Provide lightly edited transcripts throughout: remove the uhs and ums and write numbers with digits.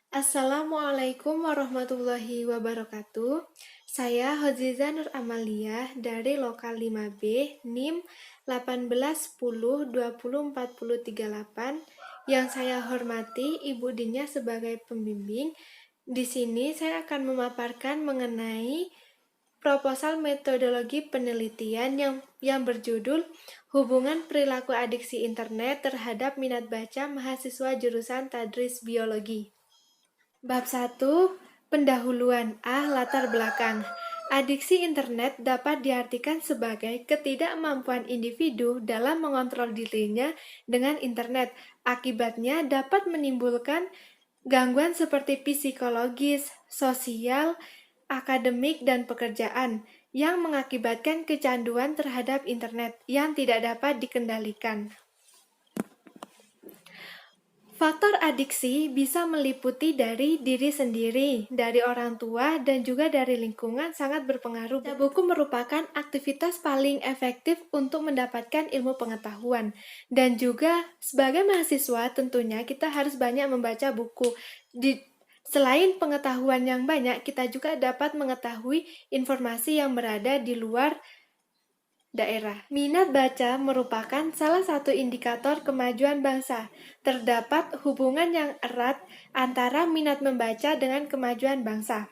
Assalamualaikum warahmatullahi wabarakatuh. Saya Hoziza Nur Amalia dari Lokal 5B NIM 1810204038 yang saya hormati Ibu Dinya sebagai pembimbing. Di sini saya akan memaparkan mengenai proposal metodologi penelitian yang berjudul Hubungan Perilaku Adiksi Internet terhadap Minat Baca Mahasiswa Jurusan Tadris Biologi. Bab 1. Pendahuluan latar belakang. Adiksi internet dapat diartikan sebagai ketidakmampuan individu dalam mengontrol dirinya dengan internet. Akibatnya dapat menimbulkan gangguan seperti psikologis, sosial, akademik, dan pekerjaan yang mengakibatkan kecanduan terhadap internet yang tidak dapat dikendalikan. Faktor adiksi bisa meliputi dari diri sendiri, dari orang tua, dan juga dari lingkungan sangat berpengaruh. Baca buku merupakan aktivitas paling efektif untuk mendapatkan ilmu pengetahuan. Dan juga sebagai mahasiswa tentunya kita harus banyak membaca buku. Selain pengetahuan yang banyak, kita juga dapat mengetahui informasi yang berada di luar daerah. Minat baca merupakan salah satu indikator kemajuan bangsa. Terdapat hubungan yang erat antara minat membaca dengan kemajuan bangsa.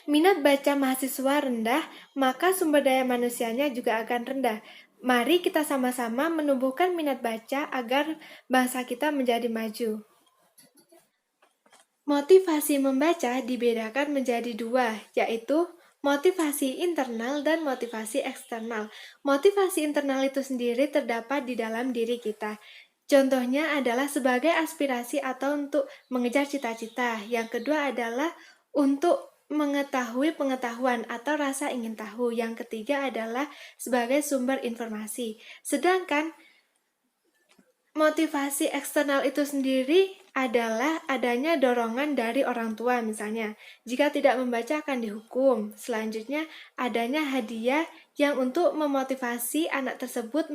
Minat baca mahasiswa rendah, maka sumber daya manusianya juga akan rendah. Mari kita sama-sama menumbuhkan minat baca agar bangsa kita menjadi maju. Motivasi membaca dibedakan menjadi dua, yaitu motivasi internal dan motivasi eksternal. Motivasi internal itu sendiri terdapat di dalam diri kita. Contohnya adalah sebagai aspirasi atau untuk mengejar cita-cita. Yang kedua adalah untuk mengetahui pengetahuan atau rasa ingin tahu. Yang ketiga adalah sebagai sumber informasi. Sedangkan motivasi eksternal itu sendiri adalah adanya dorongan dari orang tua misalnya. Jika tidak membaca akan dihukum. Selanjutnya, adanya hadiah yang untuk memotivasi anak tersebut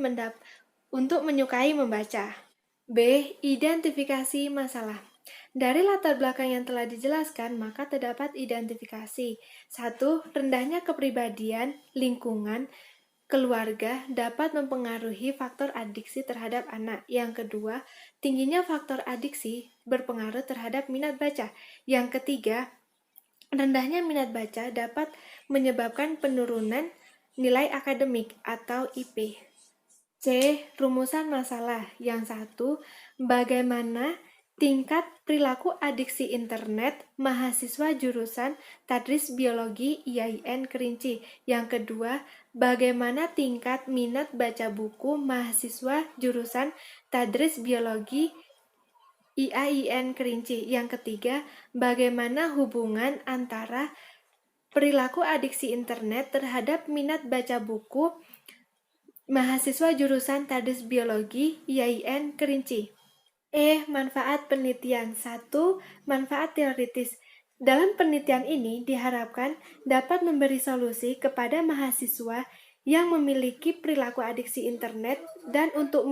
untuk menyukai membaca. B. Identifikasi masalah. Dari latar belakang yang telah dijelaskan, maka terdapat identifikasi. 1. Rendahnya kepribadian, lingkungan, keluarga dapat mempengaruhi faktor adiksi terhadap anak. Yang kedua, tingginya faktor adiksi berpengaruh terhadap minat baca. Yang ketiga, rendahnya minat baca dapat menyebabkan penurunan nilai akademik atau IP. C. Rumusan masalah. Yang satu, bagaimana tingkat perilaku adiksi internet mahasiswa jurusan Tadris Biologi IAIN Kerinci. Yang kedua, bagaimana tingkat minat baca buku mahasiswa jurusan Tadris Biologi IAIN Kerinci. Yang ketiga, bagaimana hubungan antara perilaku adiksi internet terhadap minat baca buku mahasiswa jurusan Tadris Biologi IAIN Kerinci. Manfaat penelitian. 1. Manfaat teoritis. Dalam penelitian ini diharapkan dapat memberi solusi kepada mahasiswa yang memiliki perilaku adiksi internet dan untuk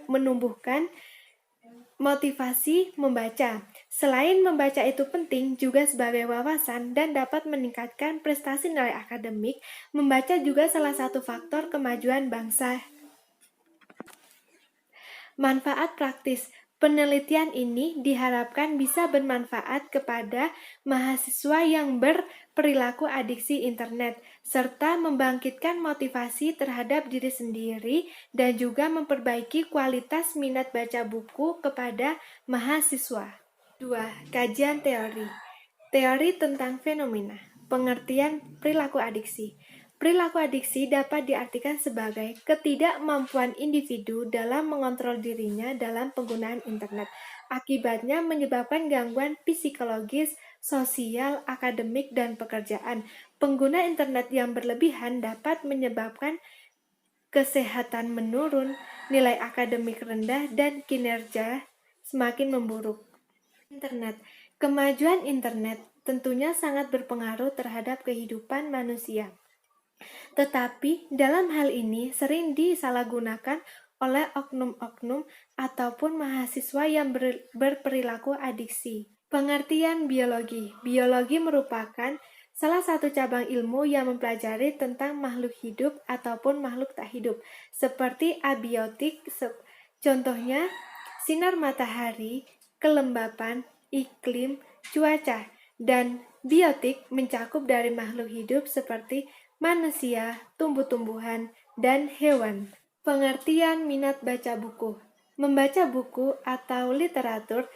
menumbuhkan motivasi membaca. Selain membaca itu penting juga sebagai wawasan dan dapat meningkatkan prestasi nilai akademik, membaca juga salah satu faktor kemajuan bangsa. Manfaat praktis. Penelitian ini diharapkan bisa bermanfaat kepada mahasiswa yang berperilaku adiksi internet, serta membangkitkan motivasi terhadap diri sendiri dan juga memperbaiki kualitas minat baca buku kepada mahasiswa. 2. Kajian teori. Teori tentang fenomena. Pengertian perilaku adiksi. Perilaku adiksi dapat diartikan sebagai ketidakmampuan individu dalam mengontrol dirinya dalam penggunaan internet. Akibatnya menyebabkan gangguan psikologis, sosial, akademik, dan pekerjaan. Pengguna internet yang berlebihan dapat menyebabkan kesehatan menurun, nilai akademik rendah, dan kinerja semakin memburuk. Internet. Kemajuan internet tentunya sangat berpengaruh terhadap kehidupan manusia. Tetapi dalam hal ini sering disalahgunakan oleh oknum-oknum ataupun mahasiswa yang berperilaku adiksi. Pengertian biologi. Biologi merupakan salah satu cabang ilmu yang mempelajari tentang makhluk hidup ataupun makhluk tak hidup, seperti abiotik, contohnya sinar matahari, kelembapan, iklim, cuaca, dan biotik mencakup dari makhluk hidup seperti manusia, tumbuh-tumbuhan, dan hewan. Pengertian minat baca buku. Membaca buku atau literatur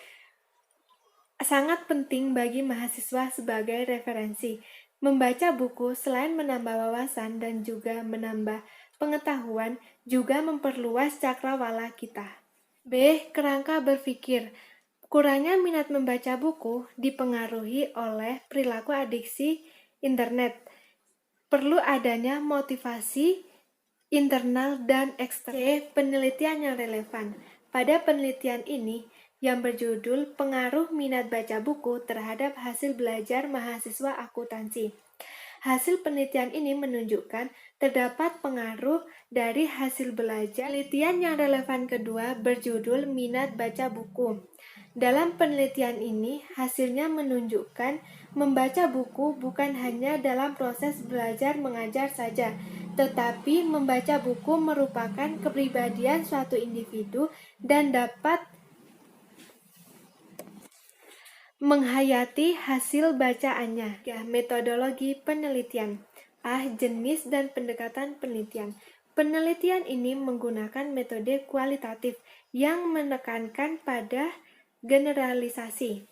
sangat penting bagi mahasiswa sebagai referensi. Membaca buku selain menambah wawasan dan juga menambah pengetahuan, juga memperluas cakrawala kita. B. Kerangka berpikir. Kurangnya minat membaca buku dipengaruhi oleh perilaku adiksi internet. Perlu adanya motivasi internal dan eksternal. C. Penelitian yang relevan. Pada penelitian ini, yang berjudul Pengaruh Minat Baca Buku Terhadap Hasil Belajar Mahasiswa Akuntansi. Hasil penelitian ini menunjukkan terdapat pengaruh dari hasil belajar. Penelitian yang relevan kedua berjudul Minat Baca Buku. Dalam penelitian ini, hasilnya menunjukkan membaca buku bukan hanya dalam proses belajar mengajar saja, tetapi membaca buku merupakan kepribadian suatu individu dan dapat menghayati hasil bacaannya. Ya, metodologi penelitian. Jenis dan pendekatan penelitian. Penelitian ini menggunakan metode kualitatif yang menekankan pada generalisasi.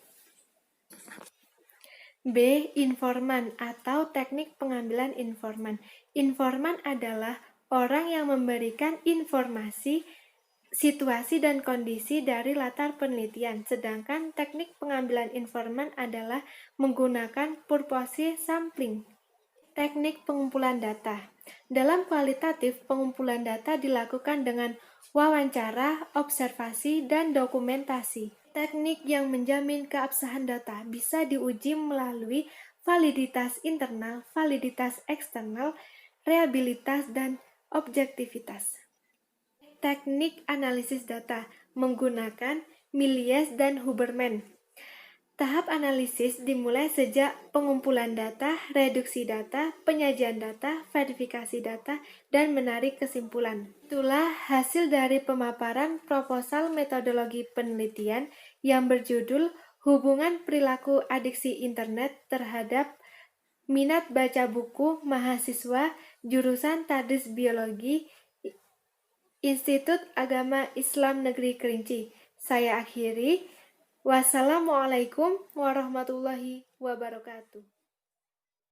B. Informan atau teknik pengambilan informan. Informan adalah orang yang memberikan informasi, situasi dan kondisi dari latar penelitian, sedangkan teknik pengambilan informan adalah menggunakan purpose sampling. Teknik pengumpulan data. Dalam kualitatif, pengumpulan data dilakukan dengan wawancara, observasi, dan dokumentasi. Teknik yang menjamin keabsahan data bisa diuji melalui validitas internal, validitas eksternal, reliabilitas, dan objektivitas. Teknik analisis data menggunakan Millies dan Huberman. Tahap analisis dimulai sejak pengumpulan data, reduksi data, penyajian data, verifikasi data, dan menarik kesimpulan. Itulah hasil dari pemaparan proposal metodologi penelitian yang berjudul Hubungan Perilaku Adiksi Internet Terhadap Minat Baca Buku Mahasiswa Jurusan Tadris Biologi Institut Agama Islam Negeri Kerinci. Saya akhiri. Wassalamualaikum warahmatullahi wabarakatuh.